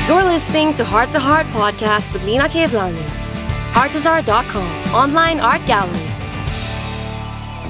You're listening to Heart Podcast with Lina Kevlani. Artezaar.com, online art gallery.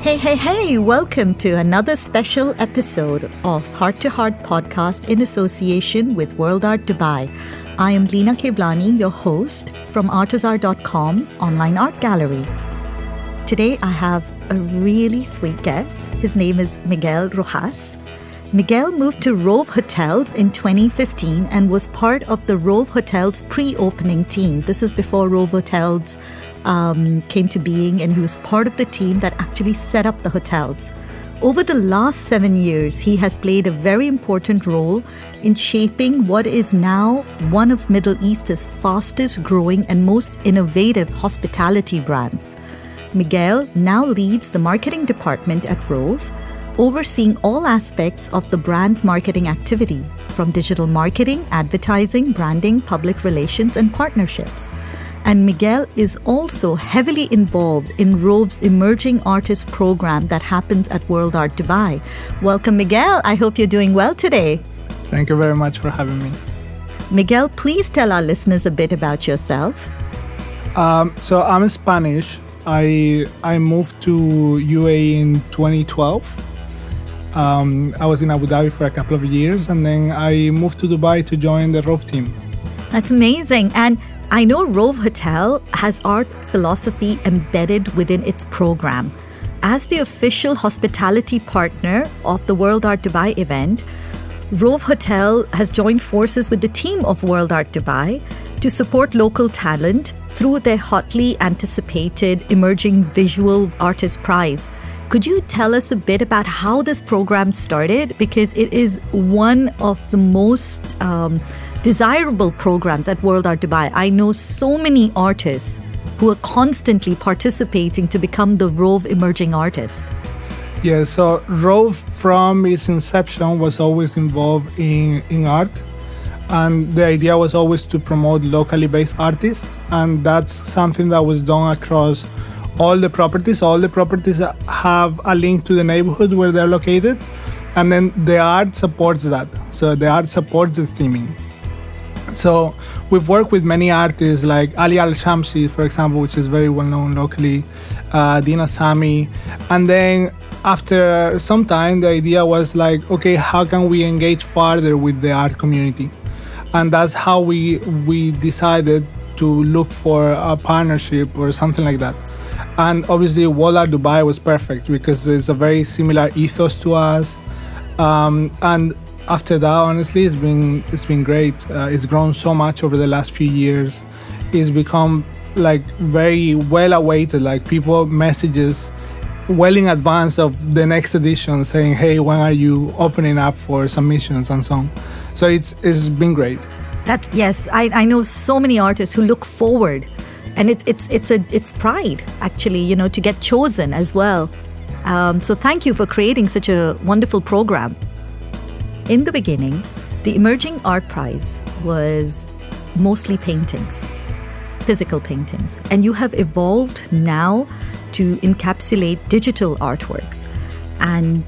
Hey, welcome to another special episode of Heart Podcast in association with World Art Dubai. I am Lina Kevlani, your host from Artezaar.com, online art gallery. Today I have a really sweet guest. His name is Miguel Rojas. Miguel moved to Rove Hotels in 2015 and was part of the Rove Hotels pre-opening team. This is before Rove Hotels came to being, and he was part of the team that actually set up the hotels. Over the last 7 years, he has played a very important role in shaping what is now one of Middle East's fastest growing and most innovative hospitality brands. Miguel now leads the marketing department at Rove, overseeing all aspects of the brand's marketing activity, from digital marketing, advertising, branding, public relations, and partnerships. And Miguel is also heavily involved in Rove's Emerging Artist program that happens at World Art Dubai. Welcome, Miguel. I hope you're doing well today. Thank you very much for having me. Miguel, please tell our listeners a bit about yourself. So I'm Spanish. I moved to UAE in 2012. I was in Abu Dhabi for a couple of years, and then I moved to Dubai to join the Rove team. That's amazing. And I know Rove Hotel has art philosophy embedded within its program. As the official hospitality partner of the World Art Dubai event, Rove Hotel has joined forces with the team of World Art Dubai to support local talent through their hotly anticipated Emerging Visual Artist Prize. Could you tell us a bit about how this program started? Because it is one of the most desirable programs at World Art Dubai. I know so many artists who are constantly participating to become the Rove Emerging Artist. Yeah, so Rove from its inception was always involved in art. And the idea was always to promote locally based artists. And that's something that was done across all the properties. All the properties have a link to the neighborhood where they're located. And then the art supports that. So the art supports the theming. So we've worked with many artists like Ali Al-Shamsi, for example, which is very well known locally, Dina Sami. And then after some time, the idea was like, okay, how can we engage further with the art community? And that's how we decided to look for a partnership or something like that. And obviously, World Art Dubai was perfect because there's a very similar ethos to us. And after that, honestly, it's been great. It's grown so much over the last few years. It's become like very well awaited. Like people messages well in advance of the next edition saying, "Hey, when are you opening up for submissions and so on?" So it's been great. Yes, I know so many artists who look forward, and it's pride actually, to get chosen as well. So thank you for creating such a wonderful program. In the beginning, the Emerging Art Prize was mostly paintings, physical paintings, and you have evolved now to encapsulate digital artworks. And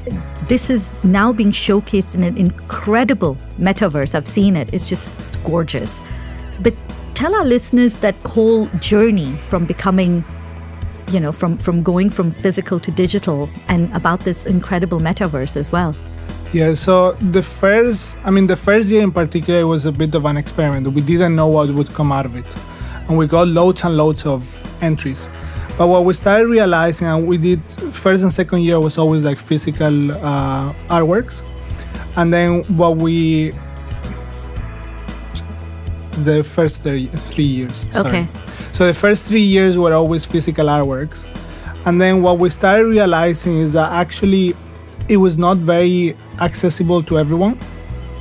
this is now being showcased in an incredible metaverse. I've seen it. It's just gorgeous. But tell our listeners that whole journey from becoming, from going from physical to digital, and about this incredible metaverse as well. Yeah, so the first year in particular was a bit of an experiment. We didn't know what would come out of it. And we got loads and loads of entries. But what we started realizing, and we did first and second year was always like physical artworks. And then the first 3 years. Okay. So the first 3 years were always physical artworks. And then what we started realizing is that actually it was not very accessible to everyone,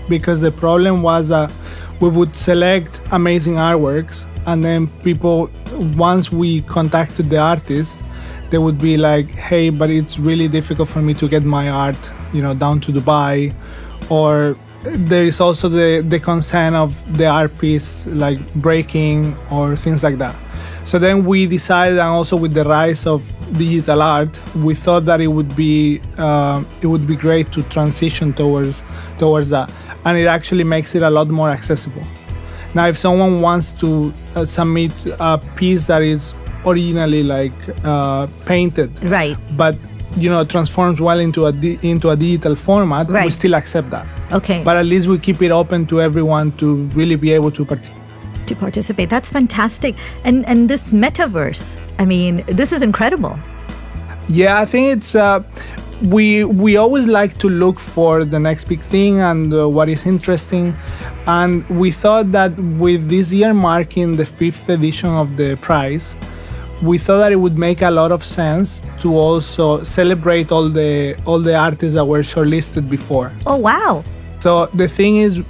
because the problem was that we would select amazing artworks, and then people, once we contacted the artist, they would be like, hey, but it's really difficult for me to get my art, down to Dubai. Or there is also the concern of the art piece like breaking or things like that. So then we decided, and also with the rise of digital art, we thought that it would be great to transition towards that, and it actually makes it a lot more accessible. Now, if someone wants to submit a piece that is originally like painted, right, but transforms well into a digital format, right, we still accept that. Okay. But at least we keep it open to everyone to really be able to participate. That's fantastic. And this metaverse, I mean, this is incredible. Yeah, I think it's we always like to look for the next big thing and what is interesting. And we thought that with this year marking the 5th edition of the prize, we thought that it would make a lot of sense to also celebrate all the artists that were shortlisted before. Oh, wow. So the thing is,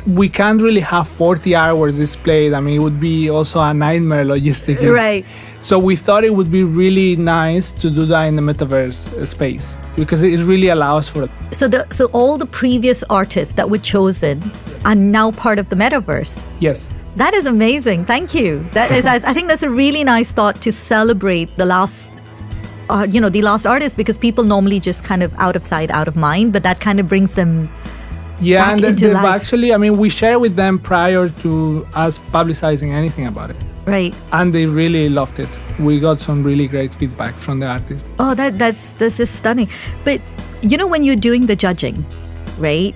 we can't really have 40 hours displayed. I mean, it would be also a nightmare logistically. Right. So we thought it would be really nice to do that in the metaverse space because it really allows for it. So all the previous artists that were chosen are now part of the metaverse. Yes. That is amazing. Thank you. That is, I think that's a really nice thought to celebrate the last, the last artist, because people normally just kind of out of sight, out of mind, but that kind of brings them. Yeah, and they've life. Actually, I mean, we share with them prior to us publicizing anything about it. Right. And they really loved it. We got some really great feedback from the artists. Oh, that's just stunning. But, when you're doing the judging, right?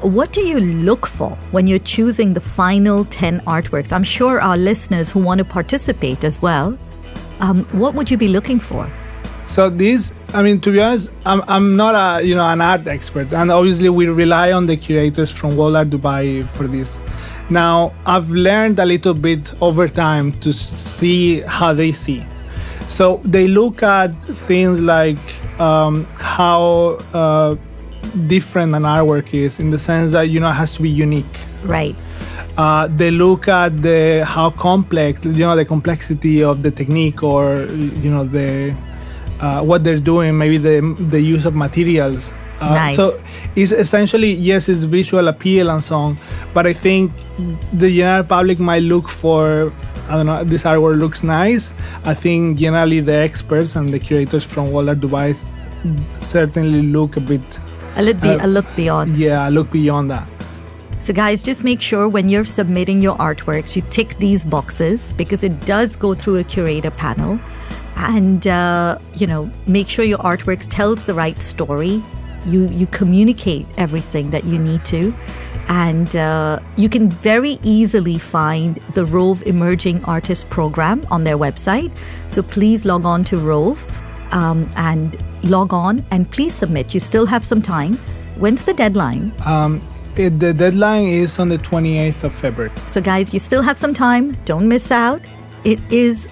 What do you look for when you're choosing the final 10 artworks? I'm sure our listeners who want to participate as well, what would you be looking for? So these, I mean, to be honest, I'm not an art expert, and obviously we rely on the curators from World Art Dubai for this. Now, I've learned a little bit over time to see how they see. So they look at things like how different an artwork is, in the sense that it has to be unique. Right. They look at how complex, the complexity of the technique, or the what they're doing, maybe the use of materials. Nice. So it's essentially, yes, it's visual appeal and so on, but I think the general public might look for, I don't know, this artwork looks nice. I think generally the experts and the curators from World Art Dubai certainly look a look beyond. Yeah, a look beyond that. So guys, just make sure when you're submitting your artworks, you tick these boxes, because it does go through a curator panel. And, make sure your artwork tells the right story. You communicate everything that you need to. And you can very easily find the Rove Emerging Artist Program on their website. So please log on to Rove and log on and please submit. You still have some time. When's the deadline? The deadline is on the 28th of February. So guys, you still have some time. Don't miss out. It is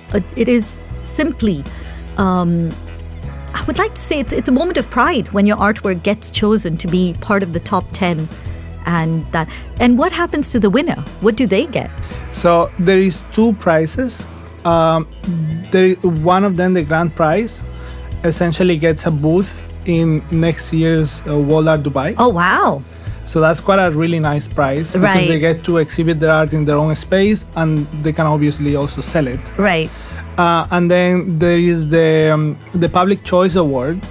simply, I would like to say it's a moment of pride when your artwork gets chosen to be part of the top 10. And what happens to the winner? What do they get? So there is 2 prizes. One of them, the grand prize, essentially gets a booth in next year's World Art Dubai. Oh, wow. So that's quite a really nice prize, because right. they get to exhibit their art in their own space, and they can obviously also sell it. Right. And then there is the Public Choice Award.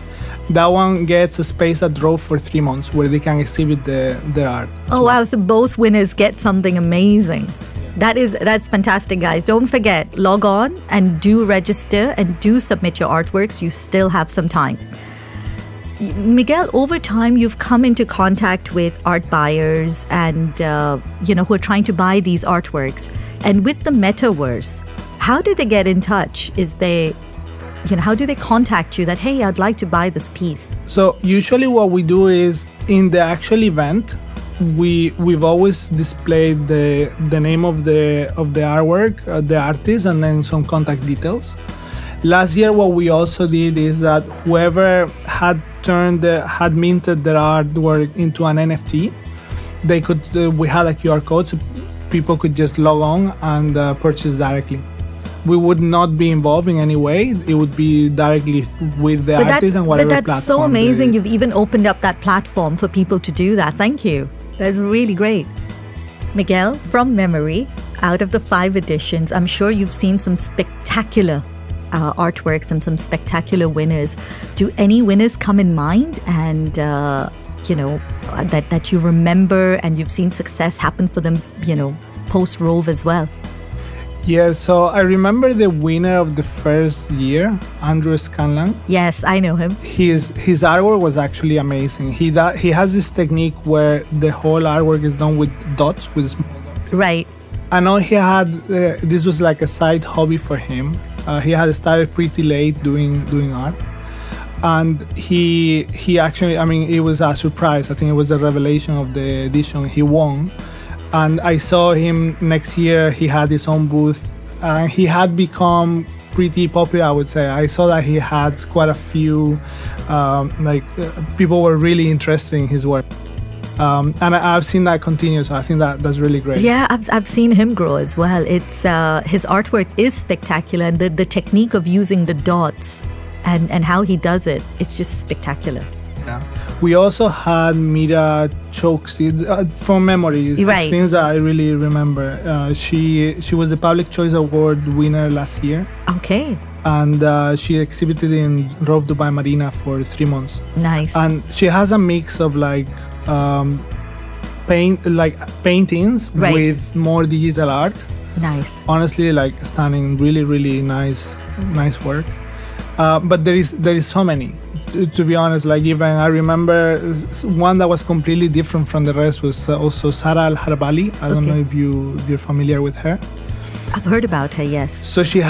That one gets a space at Rove for 3 months where they can exhibit their art. Oh, wow. So both winners get something amazing. That's fantastic, guys. Don't forget, log on and do register and do submit your artworks. You still have some time. Miguel, over time, you've come into contact with art buyers and, who are trying to buy these artworks. And with the metaverse, how do they get in touch? How do they contact you that, hey, I'd like to buy this piece? So usually what we do is, in the actual event, we've always displayed the name of the artwork, the artist, and then some contact details. Last year, what we also did is that whoever had minted their artwork into an NFT, we had a QR code, so people could just log on and purchase directly. We would not be involved in any way. It would be directly with the artist and whatever platform. But that's so amazing. You've even opened up that platform for people to do that. Thank you. That's really great. Miguel, from memory, out of the 5 editions, I'm sure you've seen some spectacular artworks and some spectacular winners. Do any winners come in mind and, that you remember and you've seen success happen for them, post Rove as well. Yeah, so I remember the winner of the first year, Andrew Scanlan. Yes, I know him. His artwork was actually amazing. He has this technique where the whole artwork is done with dots, with small dots. Right. I know he had, this was like a side hobby for him. He had started pretty late doing art. And he actually, I mean, it was a surprise. I think it was a revelation of the edition. He won. And I saw him next year. He had his own booth. He had become pretty popular, I would say. I saw that he had quite a few, people were really interested in his work. And I've seen that continue, so I think that's really great. Yeah, I've seen him grow as well. It's his artwork is spectacular, and the technique of using the dots and how he does it, it's just spectacular. Yeah. We also had Mira Chokshi, from memory, right. Things that I really remember. She was the Public Choice Award winner last year. Okay. And she exhibited in Rove Dubai Marina for 3 months. Nice. And she has a mix of paintings right. with more digital art. Nice. Honestly, stunning, really, really nice work. But there is so many. To be honest, even I remember one that was completely different from the rest was also Sara Al-Harbali. I don't know if you're familiar with her. I've heard about her, yes. So she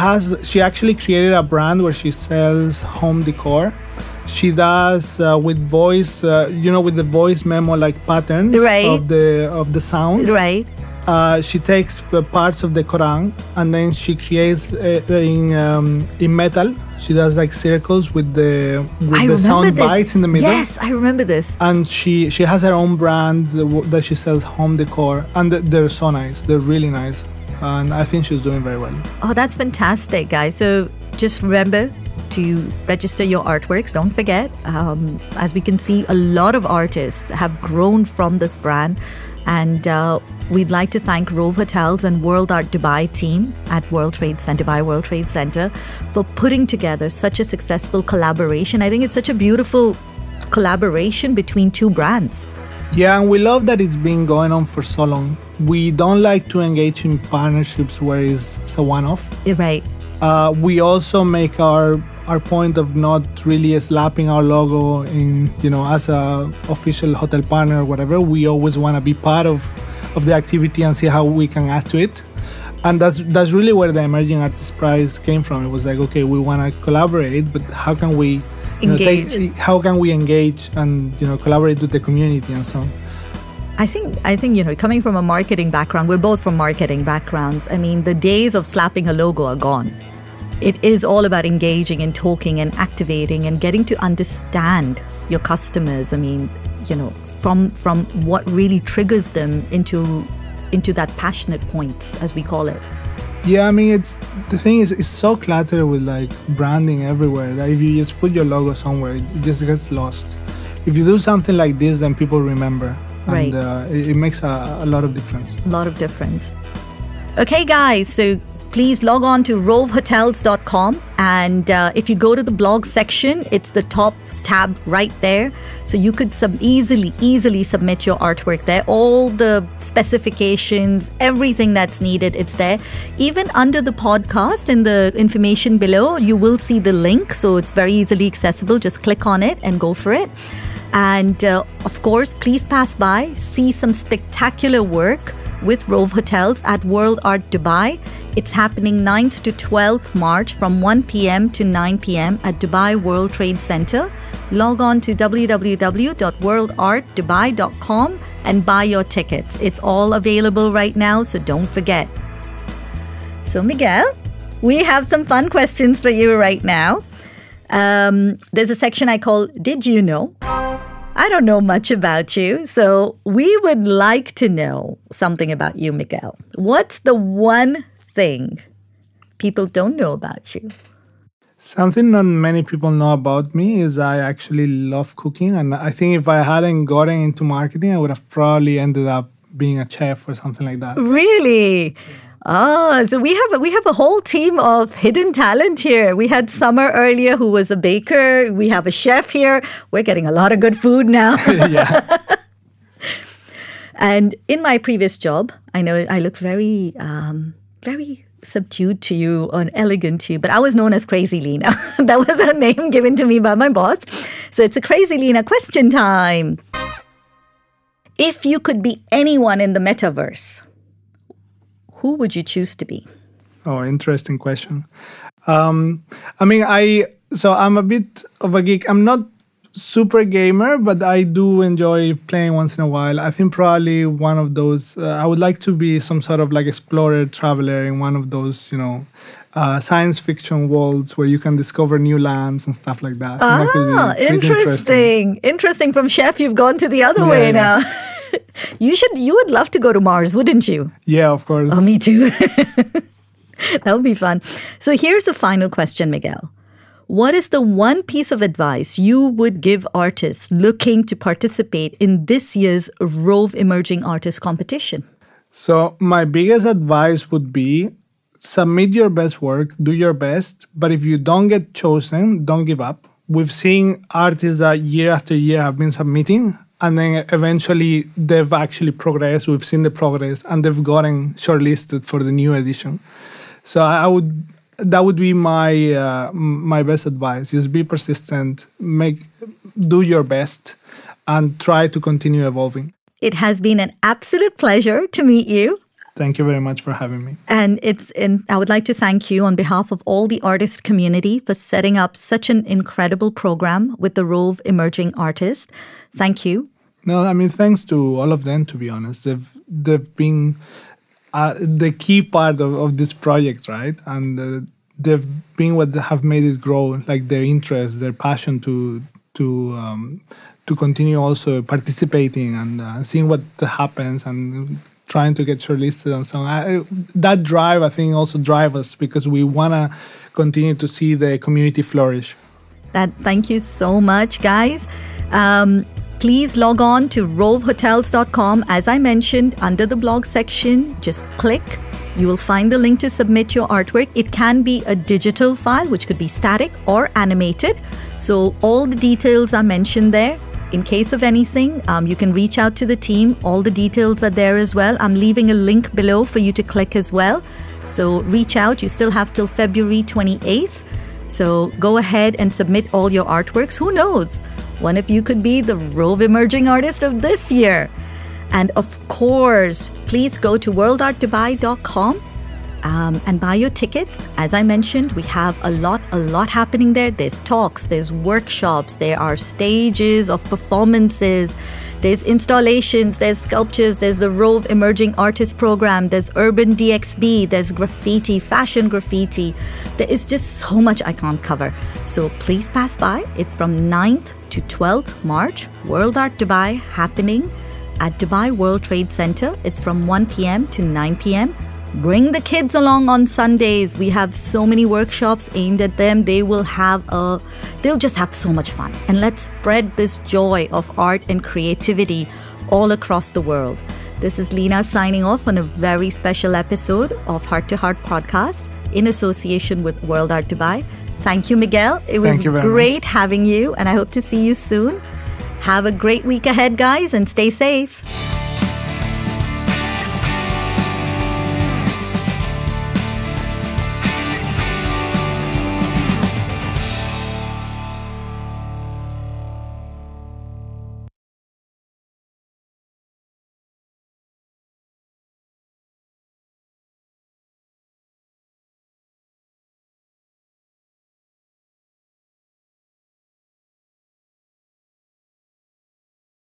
actually created a brand where she sells home decor. She does with voice, with the voice memo patterns right. of the sound. Right. She takes parts of the Quran and then she creates in metal. She does circles with the sound bites in the middle. Yes, I remember this. And she has her own brand that she sells home decor, and they're so nice. They're really nice, and I think she's doing very well. Oh, that's fantastic, guys. So just remember to register your artworks. Don't forget. As we can see, a lot of artists have grown from this brand. And we'd like to thank Rove Hotels and World Art Dubai team at Dubai World Trade Center for putting together such a successful collaboration. I think it's such a beautiful collaboration between two brands. Yeah, and we love that it's been going on for so long. We don't like to engage in partnerships where it's a one-off. Right. We also make our point of not really slapping our logo in, as a official hotel partner or whatever. We always want to be part of the activity and see how we can add to it. And that's really where the Emerging Artist Prize came from. It was okay, we want to collaborate, but how can we engage? How can we engage and collaborate with the community and so on? I think coming from a marketing background, we're both from marketing backgrounds. I mean, the days of slapping a logo are gone. It is all about engaging and talking and activating and getting to understand your customers. I mean, from what really triggers them into that passionate points, as we call it. Yeah, I mean, the thing is, it's so cluttered with branding everywhere that if you just put your logo somewhere, it just gets lost. If you do something like this, then people remember. Right. And it makes a lot of difference. A lot of difference. Okay, guys, so please log on to rovehotels.com, and if you go to the blog section, it's the top tab right there. So you could easily submit your artwork there. All the specifications, everything that's needed, it's there. Even under the podcast, in the information below, you will see the link. So it's very easily accessible. Just click on it and go for it. And of course, please pass by, see some spectacular work with Rove Hotels at World Art Dubai. It's happening 9th to 12th March from 1 p.m. to 9 p.m. at Dubai World Trade Center. Log on to www.worldartdubai.com and buy your tickets. It's all available right now, so don't forget. So Miguel, we have some fun questions for you right now. There's a section I call Did You Know? I don't know much about you, so we would like to know something about you, Miguel. What's the one thing people don't know about you? Something not many people know about me is I actually love cooking. And I think if I hadn't gotten into marketing, I would have probably ended up being a chef or something like that. Really? Oh, so we have a whole team of hidden talent here. We had Summer earlier, who was a baker. We have a chef here. We're getting a lot of good food now. Yeah. And in my previous job, I know I look very, very subdued to you or elegant to you, but I was known as Crazy Lena. That was a name given to me by my boss. So it's a Crazy Lena question time. If you could be anyone in the metaverse, who would you choose to be? Oh, interesting question. I'm a bit of a geek. I'm not super gamer, but I do enjoy playing once in a while. I think probably one of those, I would like to be some sort of like explorer, traveler in one of those, science fiction worlds where you can discover new lands and stuff like that. Interesting. Interesting. From chef, you've gone to the other way now. You would love to go to Mars, wouldn't you? Yeah, of course. Oh, me too. That would be fun. So here's the final question, Miguel. What is the one piece of advice you would give artists looking to participate in this year's Rove Emerging Artist Competition? So my biggest advice would be submit your best work, do your best, but if you don't get chosen, don't give up. We've seen artists that year after year have been submitting, and then eventually they've actually progressed. We've seen the progress, and they've gotten shortlisted for the new edition. So that would be my best advice. Just be persistent, do your best, and try to continue evolving. It has been an absolute pleasure to meet you. Thank you very much for having me. And I would like to thank you on behalf of all the artist community for setting up such an incredible program with the Rove Emerging Artists. Thank you. No, thanks to all of them, to be honest. They've been the key part of this project, right? And they've been what have made it grow, like their interest, their passion to continue also participating and seeing what happens and trying to get shortlisted and so on. That drive, I think, also drives us because we want to continue to see the community flourish. Thank you so much, guys. Please log on to rovehotels.com. As I mentioned, under the blog section, just click. You will find the link to submit your artwork. It can be a digital file, which could be static or animated. So all the details are mentioned there. In case of anything, you can reach out to the team. All the details are there as well. I'm leaving a link below for you to click as well. So reach out. You still have till February 28th. So go ahead and submit all your artworks. Who knows? One of you could be the Rove Emerging Artist of this year. And of course, please go to worldartdubai.com and buy your tickets. As I mentioned, we have a lot happening there. There's talks, there's workshops, there are stages of performances, there's installations, there's sculptures, there's the Rove Emerging Artist Program, there's Urban DXB, there's graffiti, fashion graffiti. There is just so much I can't cover. So please pass by. It's from 9th to 12th March, World Art Dubai happening at Dubai World Trade Center. It's from 1 p.m. to 9 p.m. Bring the kids along on Sundays. We have so many workshops aimed at them. They'll just have so much fun. And let's spread this joy of art and creativity all across the world. This is Lena signing off on a very special episode of Heart to Heart podcast in association with World Art Dubai. Thank you, Miguel. It was great having you, and I hope to see you soon. Have a great week ahead, guys, and stay safe.